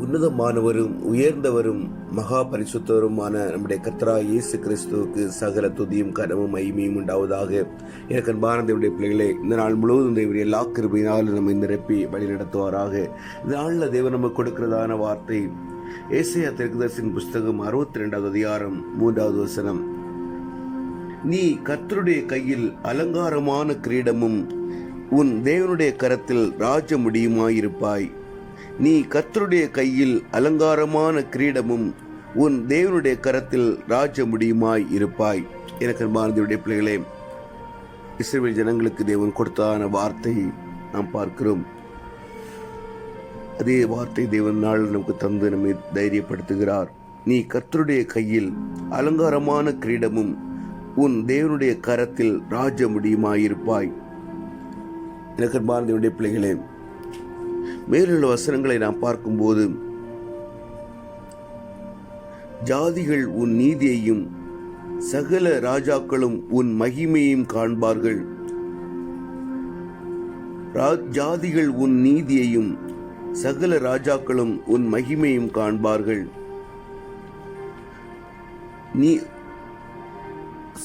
உன்னதமானவரும் உயர்ந்தவரும் மகா பரிசுத்தவருமான நம்முடைய கர்த்தராகிய இயேசு கிறிஸ்துவுக்கு சகல துதியும் கனமும் மகிமையும் உண்டாவதாக. எனக்கு அன்பான தேவனுடைய பிள்ளைகளே, இந்த நாள் முழுவதும் தேவனுடைய எல்லா கிருபையினாலும் நம்ம நிரப்பி வழி நடத்துவாராக. இந்த நாளில் தேவன் நமக்கு கொடுக்கிறதான வார்த்தை ஏசாயா தீர்க்கதரிசியின் புஸ்தகம் 62வது அதிகாரம் 3வது வசனம். நீ கர்த்தருடைய கையில் அலங்காரமான கிரீடமும் உன் தேவனுடைய கரத்தில் ராஜ முடியுமாயிருப்பாய். நீ கர்த்தருடைய கையில் அலங்காரமான கிரீடமும் உன் தேவனுடைய கரத்தில் ராஜ முடியுமாய் இருப்பாய். எனக்கு அன்பான தேவனுடைய பிள்ளைகளே, இஸ்ரவேல் ஜனங்களுக்கு தேவன் கொடுத்தான வார்த்தை நாம் பார்க்கிறோம். அதே வார்த்தை தேவன் நாள் நமக்கு தந்து நம்மை தைரியப்படுத்துகிறார். நீ கர்த்தருடைய கையில் அலங்காரமான கிரீடமும் உன் தேவனுடைய கரத்தில் ராஜ முடியுமாயிருப்பாய். எனக்கு அன்பான தேவனுடைய பிள்ளைகளே, மேலுள்ள வசனங்களை நாம் பார்க்கும்போது, ஜாதிகள் உன் நீதியையும் சகல ராஜாக்களும் உன் மகிமையையும் காண்பார்கள். ஜாதிகள் உன் நீதியையும் சகல ராஜாக்களும் உன் மகிமையும் காண்பார்கள். நீ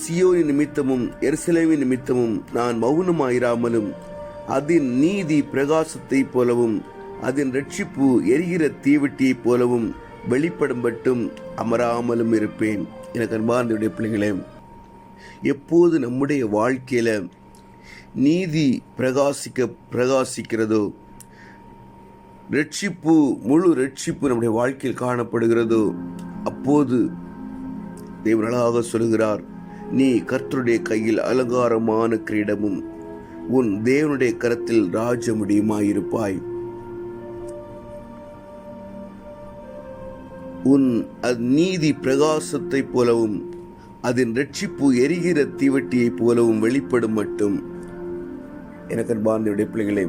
சீயோனின் நிமித்தமும் எருசலேமின் நிமித்தமும் நான் மௌனமாயிராமலும் அதன் நீதி பிரகாசத்தை போலவும் அதன் ரட்சிப்பு எரிகிற தீவெட்டியை போலவும் வெளிப்படும் மட்டும் அமராமலும் இருப்பேன். எனக்கு அன்பார்ந்த பிள்ளைகளே, எப்போது நம்முடைய வாழ்க்கையில நீதி பிரகாசிக்கிறதோ, ரட்சிப்பு முழு ரட்சிப்பு நம்முடைய வாழ்க்கையில் காணப்படுகிறதோ, அப்போது தேவன் அழகாக சொல்கிறார், நீ கர்த்தருடைய கையில் அலங்காரமான கிரீடமும் உன் தேவனுடைய கரத்தில் ராஜ முடியுமாயிருப்பாய். உன் நீதி பிரகாசத்தை போலவும் அதன் ரட்சிப்பு எரிகிற தீவெட்டியை போலவும் வெளிப்படும் மட்டும். எனக்கு அன்பார்ந்த பிள்ளைகளே,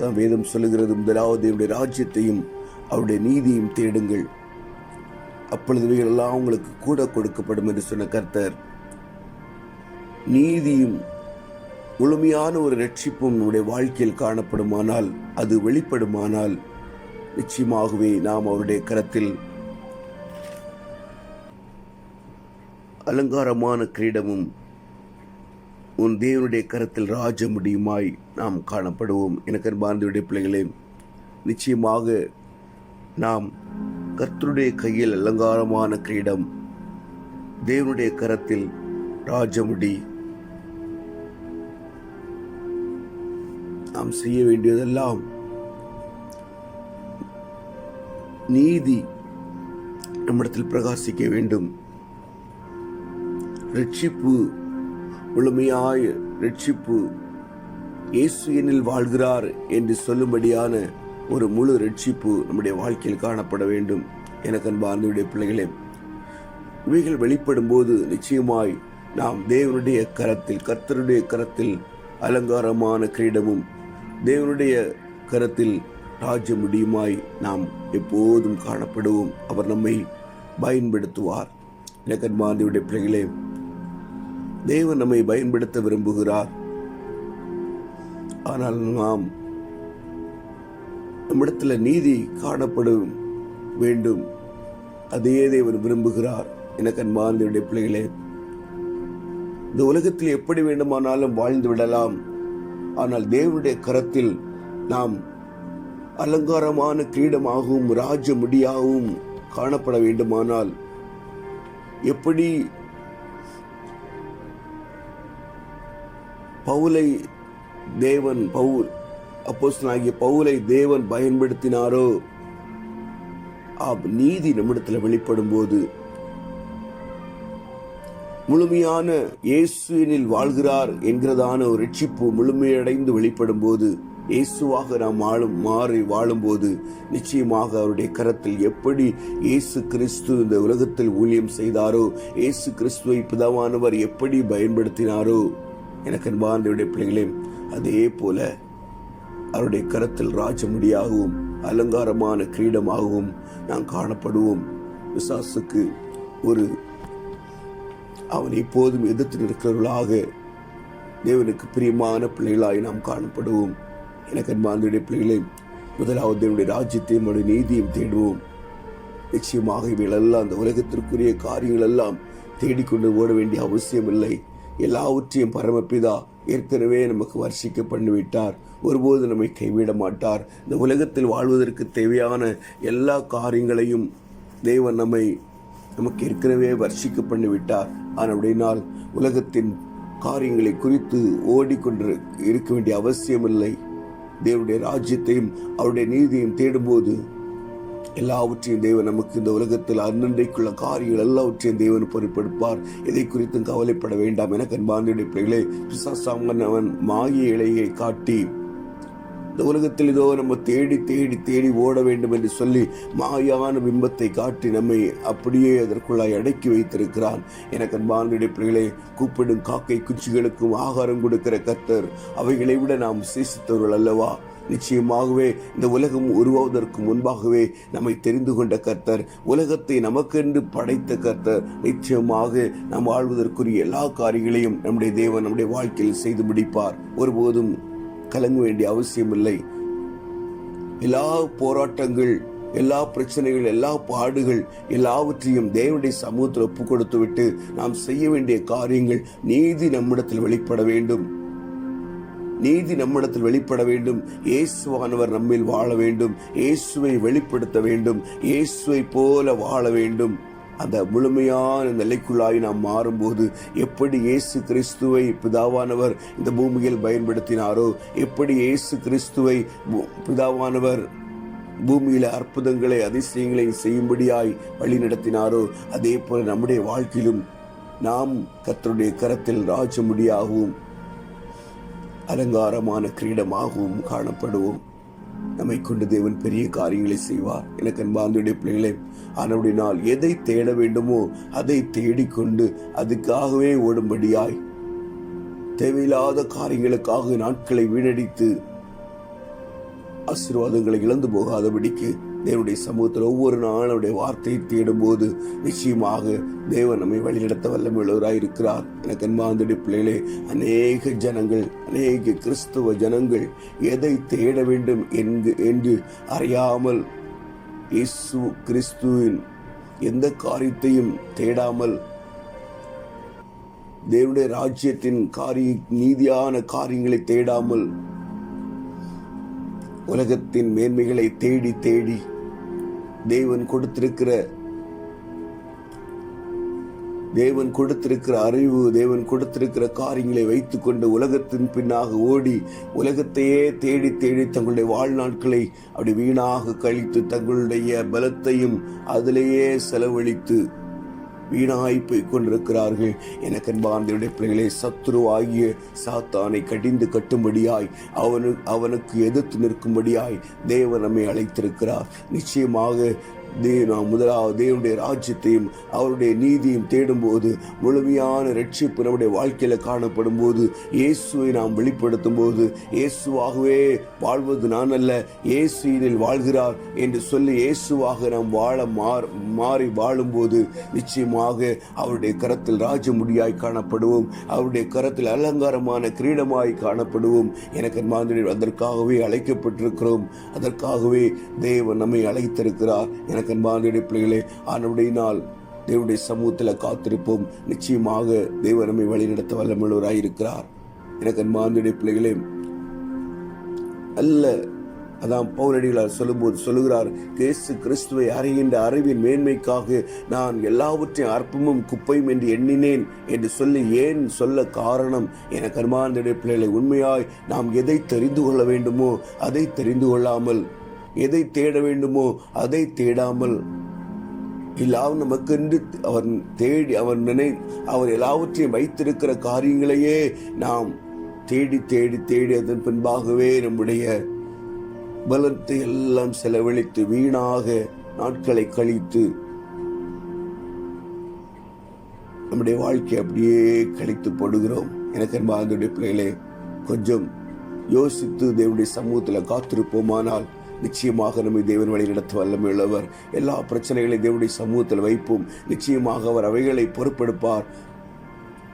தான் வேதம் சொல்லுகிறது, முதலாவது அவருடைய ராஜ்யத்தையும் அவருடைய நீதியும் தேடுங்கள், அப்பொழுது எல்லாம் உங்களுக்கு கூட கொடுக்கப்படும் என்று சொன்ன கர்த்தர். நீதியும் முழுமையான ஒரு ரட்சிப்பும் நம்முடைய வாழ்க்கையில் காணப்படுமானால், அது வெளிப்படுமானால், நிச்சயமாகவே நாம் அவருடைய கரத்தில் அலங்காரமான கிரீடமும் உன் தேவனுடைய கரத்தில் ராஜ முடியுமாய் நாம் காணப்படுவோம். எனக்கு அன்பார்ந்த பிள்ளைகளே, நிச்சயமாக நாம் கர்த்தருடைய கையில் அலங்காரமான கிரீடம், தேவனுடைய கரத்தில் ராஜமுடி, நாம் செய்ய வேண்டியதெல்லாம் நீதி நம்மிடத்தில் பிரகாசிக்க வேண்டும். ரட்சிப்பு, முழுமையாய் ரட்சிப்பு, இயேசு என்னில் வாழ்கிறார் என்று சொல்லும்படியான ஒரு முழு ரட்சிப்பு நம்முடைய வாழ்க்கையில் காணப்பட வேண்டும். எனக்கு அன்பார்ந்த பிள்ளைகளே, இவைகள் வெளிப்படும் போது நிச்சயமாய் நாம் தேவனுடைய கரத்தில், கர்த்தருடைய கரத்தில் அலங்காரமான கிரீடமும் தேவனுடைய கரத்தில் ராஜ முடியுமாய் நாம் எப்போதும் காணப்படுவோம். அவர் நம்மை பயன்படுத்துவார். எனக்கு அன்பார்ந்த பிள்ளைகளே, தேவன் நம்மை பயன்படுத்த விரும்புகிறார். ஆனால் நாம் நம்மிடத்தில் நீதி காணப்படும் வேண்டும், அதே தேவன் விரும்புகிறார். எனக்கு அன்பார்ந்த பிள்ளைகளே, இந்த உலகத்தில் எப்படி வேண்டுமானாலும் வாழ்ந்து விடலாம். ஆனால் தேவனுடைய கரத்தில் நாம் அலங்காரமான கிரீடமாகவும் ராஜ முடியாகவும் காணப்பட வேண்டுமானால், எப்படி அப்போஸ்தலனாகிய பவுலை தேவன் பயன்படுத்தினாரோ, நீதி நம்மிடத்தில் வெளிப்படும் போது, முழுமையான இயேசுவினில் வாழ்கிறார் என்கிறதான ஒரு ரட்சிப்பு முழுமையடைந்து வெளிப்படும் போது, இயேசுவாக நாம் வாழும்போது, நிச்சயமாக அவருடைய கரத்தில் எப்படி இயேசு கிறிஸ்து இந்த உலகத்தில் ஊழியம் செய்தாரோ, இயேசு கிறிஸ்துவை பிதாவானவர் எப்படி பயன்படுத்தினாரோ, எனக்கு அன்பார்ந்த பிள்ளைகளே, அதே போல அவருடைய கரத்தில் ராஜமுடியாகவும் அலங்காரமான கிரீடமாகவும் நாம் காணப்படுவோம். பிசாசுக்கு அவன் எப்போதும் எதிர்த்து நிற்கிறவர்களாக தேவனுக்கு பிரியமான பிள்ளைகளாய் நாம் காணப்படுவோம். எனக்கு அன்பார்ந்த பிள்ளைகளே, முதலாவது தேவனுடைய ராஜ்யத்தையும் அவருடைய நீதியும் தேடுவோம். நிச்சயமாக இவைகளெல்லாம் அந்த உலகத்திற்குரிய காரியங்கள் எல்லாம் தேடிக்கொண்டு ஓட வேண்டிய அவசியம் இல்லை. எல்லாவற்றையும் பரமபிதா ஏற்கனவே நமக்கு வர்ஷிக்க பண்ணிவிட்டார். ஒருபோது நம்மை கைவிட மாட்டார். இந்த உலகத்தில் வாழ்வதற்கு தேவையான எல்லா காரியங்களையும் தேவன் நமக்கு ஏற்கனவே வர்ஷிக்க பண்ணிவிட்டார். ஆனால் உலகத்தின் காரியங்களை குறித்து ஓடிக்கொண்டு இருக்க வேண்டிய அவசியம் இல்லை. தேவனுடைய ராஜ்யத்தையும் அவருடைய நீதியையும் தேடும்போது எல்லாவற்றையும் தேவன் நமக்கு இந்த உலகத்தில் அன்றைக்குள்ள காரியங்கள் எல்லாவற்றையும் தேவன் பொறுப்பெடுப்பார். எதை குறித்தும் கவலைப்பட வேண்டாம். என கண்பார்ந்த பிள்ளைகளே, பிசாசானவன் மாய இலையை காட்டி இந்த உலகத்தில் இதோ நம்ம தேடி தேடி தேடி ஓட வேண்டும் என்று சொல்லி மாயான பிம்பத்தை காட்டி நம்மை அப்படியே அதற்குள்ளாய் அடக்கி வைத்திருக்கிறான். எனக்கு அன்பான பிள்ளைகளே, கூப்பிடும் காக்கை குச்சிகளுக்கும் ஆகாரம் கொடுக்கிற கர்த்தர் அவைகளை விட நாம் விசேஷித்தவர்கள் அல்லவா? நிச்சயமாகவே இந்த உலகம் உருவாவதற்கு முன்பாகவே நம்மை தெரிந்து கொண்ட கர்த்தர், உலகத்தை நமக்கென்று படைத்த கர்த்தர், நிச்சயமாக நாம் வாழ்வதற்குரிய எல்லா காரியங்களையும் நம்முடைய தேவன் நம்முடைய வாழ்க்கையில் செய்து முடிப்பார். ஒருபோதும் கலங்க வேண்டிய அவசியம் இல்லை. எல்லா போராட்டங்கள், எல்லா பிரச்சனைகள், எல்லா பாடுகள் எல்லாவற்றையும் தேவனுடைய சமூகத்தில் ஒப்பு கொடுத்து விட்டு நாம் செய்ய வேண்டிய காரியங்கள், நீதி நம்மிடத்தில் வெளிப்பட வேண்டும். நீதி நம்மிடத்தில் வெளிப்பட வேண்டும். இயேசுவானவர் நம்மில் வாழ வேண்டும். இயேசுவை வெளிப்படுத்த வேண்டும். இயேசுவை போல வாழ வேண்டும். அந்த முழுமையான நிலைக்குள்ளாய் நாம் மாறும்போது எப்படி இயேசு கிறிஸ்துவை பிதாவானவர் இந்த பூமியில் பயன்படுத்தினாரோ, எப்படி இயேசு கிறிஸ்துவை பிதாவானவர் பூமியில அற்புதங்களை அதிசயங்களை செய்யும்படியாய் வழி நடத்தினாரோ, அதே போல நம்முடைய வாழ்க்கையிலும் நாம் கர்த்தருடைய கரத்தில் ராஜமுடியாகவும் அலங்காரமான கிரீடமாகவும் காணப்படுவோம். நம்மை கொண்டு தேவன் பெரிய காரியங்களை செய்வார். எனக்கு அன்பார்ந்த பிள்ளைகளே, அவனுடைய நாள் எதை தேட வேண்டுமோ அதை தேடிக்கொண்டு அதுக்காகவே ஓடும்படியாய் தேவையில்லாத காரியங்களுக்காக நாட்களை வீணடித்து ஆசீர்வாதங்களை இழந்து போகாதபடிக்கு தேவனுடைய சமூகத்தில் ஒவ்வொரு நாளும் அவருடைய வார்த்தையை தேடும் போது நிச்சயமாக தேவன் நம்மை வழிநடத்த வல்லமையுள்ளவராய் இருக்கிறார். எனக்கு அன்பார்ந்த பிள்ளைகளே, அநேக ஜனங்கள், அநேக கிறிஸ்துவ ஜனங்கள் எதை தேட வேண்டும் என்று அறியாமல் இயேசு கிறிஸ்துவின் எந்த காரியத்தையும் தேடாமல் தேவனுடைய ராஜ்யத்தின் நீதியான காரியங்களை தேடாமல் உலகத்தின் மேன்மைகளை தேடி தேடி தேவன் கொடுத்திருக்கிற அறிவு, தேவன் கொடுத்திருக்கிற காரியங்களை வைத்துக் கொண்டு உலகத்தின் பின்னாக ஓடி உலகத்தையே தேடி தேடி தங்களுடைய வாழ்நாட்களை அப்படி வீணாக கழித்து தங்களுடைய பலத்தையும் அதிலேயே செலவழித்து வீணாய் போய் கொண்டிருக்கிறார்கள். எனக்கு அன்பார்ந்த பிள்ளைகளே, சத்துருவாகிய சாத்தானை கடிந்து கட்டும்படியாய் அவனுக்கு எதிர்த்து நிற்கும்படியாய் தேவன் நம்மை அழைத்திருக்கிறார். நிச்சயமாக நாம் முதலாவது தேவனுடைய ராஜ்யத்தையும் அவருடைய நீதியும் தேடும்போது முழுமையான ரட்சிப்பு நம்முடைய வாழ்க்கையில காணப்படும் போது, இயேசுவை நாம் வெளிப்படுத்தும் போது, இயேசுவாகவே வாழ்வது நான் அல்ல, இயேசுவில் வாழ்கிறார் என்று சொல்லி இயேசுவாக நாம் மாறி வாழும்போது நிச்சயமாக அவருடைய கரத்தில் ராஜமுடியாய் காணப்படுவோம். அவருடைய கரத்தில் அலங்காரமான கிரீடமாய் காணப்படுவோம். எனக்கு மாதிரி அதற்காகவே அழைக்கப்பட்டிருக்கிறோம். அதற்காகவே தேவன் நம்மை அழைத்திருக்கிறார். எனக்கு அன்பான பிள்ளைகளே, ஆண்டவருடைய நாள் தேவனுடைய சமூகத்தில் காத்திருப்போம். நிச்சயமாக தேவன் நம்மை வழிநடத்த வல்லமையுள்ளவராய் இருக்கிறார். எனக்கு அன்பான பிள்ளைகளே, அதான் பவுலடிகளார் சொல்லுகிறார், இயேசு கிறிஸ்துவை அறிகின்ற அறிவின் மேன்மைக்காக நான் எல்லாவற்றையும் அற்பமும் குப்பையும் என்று எண்ணினேன் என்று சொல்லி ஏன் சொல்ல காரணம்? எனக்கு அன்பான பிள்ளைகளை, உண்மையாய் நாம் எதை தெரிந்து கொள்ள வேண்டுமோ அதை தெரிந்து கொள்ளாமல், எதை தேட வேண்டுமோ அதை தேடாமல், எல்லாம் நமக்கென்று அவர் தேடி அவர் எல்லாவற்றையும் வைத்திருக்கிற காரியங்களையே நாம் தேடி தேடி தேடி அதன் பின்பாகவே நம்முடைய பலத்தை எல்லாம் செலவழித்து வீணாக நாட்களை கழித்து நம்முடைய வாழ்க்கை அப்படியே கழித்து போடுகிறோம். எனக்கு அன்பார்ந்த பிள்ளைகளே, கொஞ்சம் யோசித்து தேவனுடைய சமூகத்தில் காத்திருப்போமானால் நிச்சயமாக நம்மை தேவன் வழி நடத்த வல்லமையுள்ளவர். எல்லா பிரச்சனைகளையும் தேவனுடைய சமூகத்தில் வைப்போம். நிச்சயமாக அவர் அவைகளை பொறுப்பெடுப்பார்.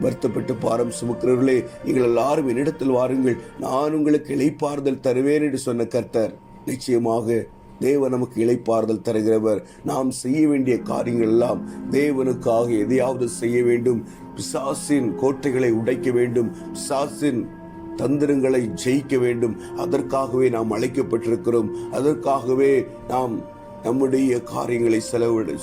வருத்தப்பட்டு பாரம் சுமக்கிறவர்களே, நீங்கள் எல்லாரும் என்னிடத்தில் வாருங்கள், நான் உங்களுக்கு இளைப்பாறுதல் தருவேன் என்று சொன்ன கர்த்தர் நிச்சயமாக தேவன் நமக்கு இளைப்பாறுதல் தருகிறவர். நாம் செய்ய வேண்டிய காரியங்கள் எல்லாம் தேவனுக்காக எதையாவது செய்ய வேண்டும். பிசாசின் கோட்டைகளை உடைக்க வேண்டும். பிசாசின் தந்திரங்களை ஜெயிக்க வேண்டும். அதற்காகவே நாம் அழைக்கப்பட்டிருக்கிறோம். அதற்காகவே நாம் நம்முடைய காரியங்களை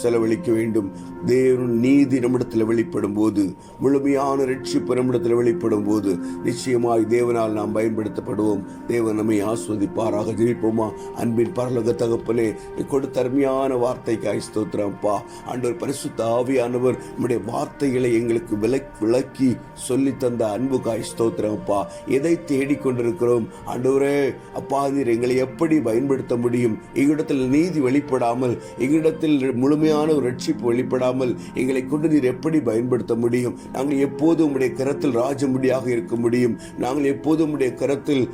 செலவழிக்க வேண்டும். தேவன் நீதி நம்மிடத்தில் வெளிப்படும் போது, முழுமையான ரட்சிப்பு நம்மிடத்தில் வெளிப்படும் போது நிச்சயமாய் தேவனால் நாம் பயன்படுத்தப்படுவோம். தேவன் நம்மை ஆஸ்வதிப்பாராக. ஜெபிப்போமா? அன்பின் பரலோக தகப்பனே, கொடுத்த அருமையான வார்த்தைக்காய் ஸ்தோத்திரம்ப்பா. ஆண்டவர் பரிசுத்த ஆவியானவர் நம்முடைய வார்த்தைகளை எங்களுக்கு விளக்கி சொல்லி தந்த அன்புக்காய் ஸ்தோத்திரம்ப்பா. எதை தேடிக்கொண்டிருக்கிறோம் ஆண்டவரே? அப்பா, நீர் எங்களை எப்படி பயன்படுத்த முடியும்? எங்களிடத்தில் நீதி வெளிப்படாமல், எங்களிடத்தில் முழுமையான ஒரு ரட்சிப்பு வெளிப்படாமல் எங்களை கொண்டு நீர் எப்படி பயன்படுத்த முடியும்? நாங்கள் எப்போது உம்முடைய கரத்தில் ராஜமுடியாக இருக்க முடியும்? நாங்கள் எப்போது உம்முடைய கரத்தில்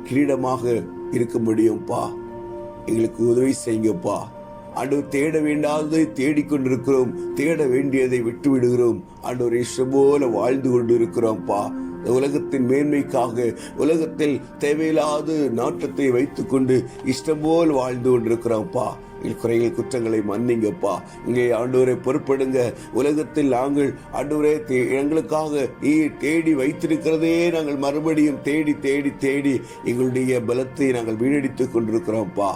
கிரீடமாக இருக்க முடியும்பா? எங்களுக்கு உதவி செய்யுங்கப்பா. ஆண்டவர், தேட வேண்டாததை தேடிக்கொண்டிருக்கிறோம், தேட வேண்டியதை விட்டு விடுகிறோம். ஆண்டவர், இஷ்டம் போல வாழ்ந்து கொண்டு இருக்கிறோம்ப்பா. உலகத்தின் மேன்மைக்காக, உலகத்தில் தேவையில்லாத நாட்டத்தை வைத்துக் கொண்டு இஷ்டம் போல் வாழ்ந்து கொண்டிருக்கிறோம்ப்பா. குறைகள் குற்றங்களை மன்னிங்கப்பா. இங்கே ஆண்டவரை பொறுப்படுங்க. உலகத்தில் நாங்கள் ஆண்டவரே எங்களுக்காக நீ தேடி வைத்திருக்கிறதே நாங்கள் மறுபடியும் தேடி தேடி தேடி எங்களுடைய பலத்தை நாங்கள் வீணடித்துக் கொண்டிருக்கிறோம்ப்பா.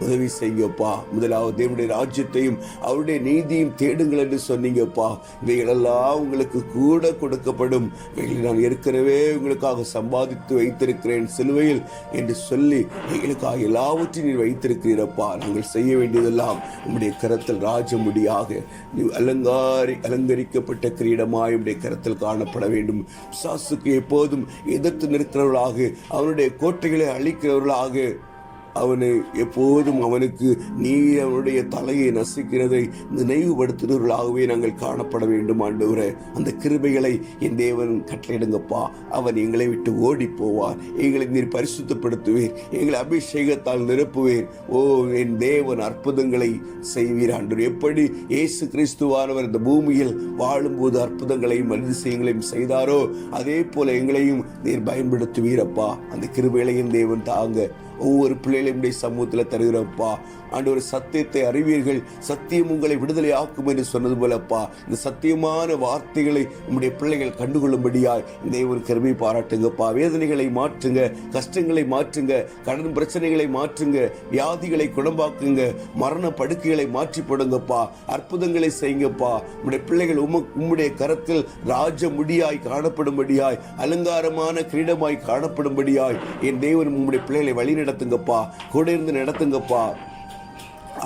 உதவி செய்யப்பா. முதலாவது தேவனுடைய ராஜ்யத்தையும் அவருடைய நீதியும் தேடுங்கள் என்று சொன்னீங்கப்பா. இவைகளெல்லாம் உங்களுக்கு கூட கொடுக்கப்படும். இவைகளை நான் ஏற்கனவே உங்களுக்காக சம்பாதித்து வைத்திருக்கிறேன் சிலுவையில் என்று சொல்லி எங்களுக்காக எல்லாவற்றையும் நீர் வைத்திருக்கிறீரப்பா. நாங்கள் செய்ய வேண்டியதெல்லாம் உம்முடைய கரத்தில் ராஜமுடியாக அலங்கரிக்கப்பட்ட கிரீடமாய் உம்முடைய கரத்தில் காணப்பட வேண்டும். பிசாசுக்கு எப்போதும் எதிர்த்து நிற்கிறவர்களாக, அவனுடைய கோட்டைகளை அழிக்கிறவர்களாக, அவனை எப்போதும் அவனுக்கு நீ அவனுடைய தலையை நசுக்கிறதை நினைவுபடுத்துகிறவர்களாகவே நாங்கள் காணப்பட வேண்டும். ஆண்டவரே, அந்த கிருபைகளை என் தேவன் கட்டளையிடுங்கப்பா. அவன் எங்களை விட்டு ஓடி போவார். எங்களை நீர் பரிசுத்தப்படுத்துவீர், எங்களை அபிஷேகத்தால் நிரப்புவீர். ஓ என் தேவன், அற்புதங்களை செய்வீர். ஆண்டவர், எப்படி இயேசு கிறிஸ்துவானவர் இந்த பூமியில் வாழும்போது அற்புதங்களையும் அதிசயங்களையும் செய்தாரோ, அதே போல எங்களையும் நீர் பயன்படுத்துவீரப்பா. அந்த கிருபைகளை என் தேவன் தாங்க. ஒவ்வொரு பிள்ளைகளையும் சமூகத்தில் தருகிறப்பா. ஆண்டவர், சத்தியத்தை அறிவீர்கள், சத்தியம் உங்களை விடுதலை ஆக்கும் என்று சொன்னது போலப்பா, இந்த சத்தியமான வார்த்தைகளை உங்களுடைய பிள்ளைகள் கண்டுகொள்ளும்படியாய் இந்த தேவன் கிருபை பாராட்டுங்கப்பா. வேதனைகளை மாற்றுங்க, கஷ்டங்களை மாற்றுங்க, கடன் பிரச்சனைகளை மாற்றுங்க, வியாதிகளை குணமாக்குங்க, மரண படுக்கைகளை மாற்றி போடுங்கப்பா. அற்புதங்களை செய்யுங்கப்பா. உங்களுடைய பிள்ளைகள் உம்முடைய கரத்தில் ராஜ முடியாய் காணப்படும்படியாய், அலங்காரமான கிரீடமாய் காணப்படும்படியாய் என் தேவன் உம்முடைய பிள்ளைகளை வழி நடத்துங்கப்பா, கூட இருந்து நடத்துங்கப்பா.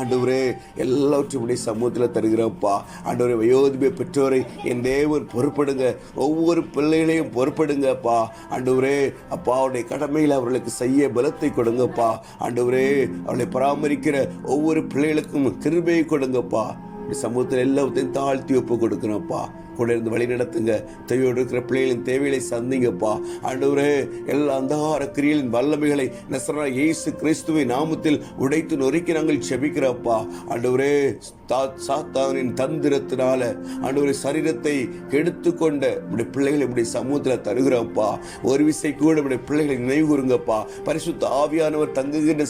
ஆண்டவரே, எல்லாவற்றையும் சமூகத்தில் தருகிறப்பா. ஆண்டவரே, வயோதிப பெற்றோரை என் தேவன் பொறுப்படுங்க, ஒவ்வொரு பிள்ளைகளையும் பொறுப்படுங்கப்பா. ஆண்டவரே அப்பா, அவருடைய கடமையில் அவர்களுக்கு செய்ய பலத்தை கொடுங்கப்பா. ஆண்டவரே, அவர்களை பராமரிக்கிற ஒவ்வொரு பிள்ளைகளுக்கும் கிருபையை கொடுங்கப்பா. சமூகத்தில் எல்லாத்தையும் தாழ்த்தி ஒப்பு கொடுக்கணும்ப்பா. கூட இருந்து வழி நடத்துங்க. தேவையோடு இருக்கிற பிள்ளைகளின் தேவைகளை சந்திங்கப்பா. ஆண்டவரே, எல்லா அந்தகார கிரியலின் வல்லமைகளை நசரேயனாகிய இயேசு கிறிஸ்துவின் நாமத்தில் உடைத்து நொறுக்கி நாங்கள் செபிக்கிறப்பா. ஆண்டவரே, சாத்தானின் தந்திரத்தினால ஆண்டவரே சரீரத்தை கெடுத்து கொண்ட உடைய பிள்ளைகளை உடைய சமூகத்தில் தருகிறப்பா. ஒரு விசை கூட உடைய பிள்ளைகளை நினைவு கூறுங்கப்பா. பரிசுத்த ஆவியானவர் தங்குகின்ற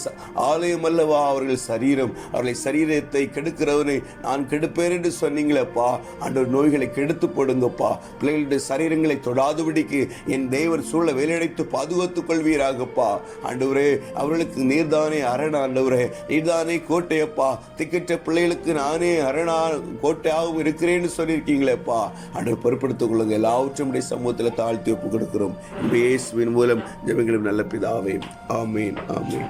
ஆலயம் அல்லவா அவர்கள் சரீரம். அவர்களை சரீரத்தை கெடுக்கிறவனை நான் கெடுப்பேன் என்று சொன்னீங்களப்பா. ஆண்டவர், நோய்களை கெடுத்து போடுங்கப்பா. பிள்ளைகளுடைய சரீரங்களை தொடாதபடிக்கு என் தேவர் சூழ வேலையடைத்து பாதுகாத்துக் கொள்வீராகப்பா. ஆண்டவரே, அவர்களுக்கு நீர்தானே அரண். ஆண்டவரே, நீர்தானே கோட்டையப்பா. திக்கற்ற பிள்ளைகளுக்கு நானே அரணா கோட்டையாகவும் இருக்கிறேன்னு சொல்லியிருக்கீங்களேப்பா. ஆண்டவர், பொறுப்படுத்திக் கொள்ளுங்க. எல்லாவற்றும் சமூகத்தில் தாழ்த்தி ஒப்பு கொடுக்கிறோம். இயேசுவின் மூலம் ஜெபங்களும் நல்ல பிதாவே. ஆமேன், ஆமேன்.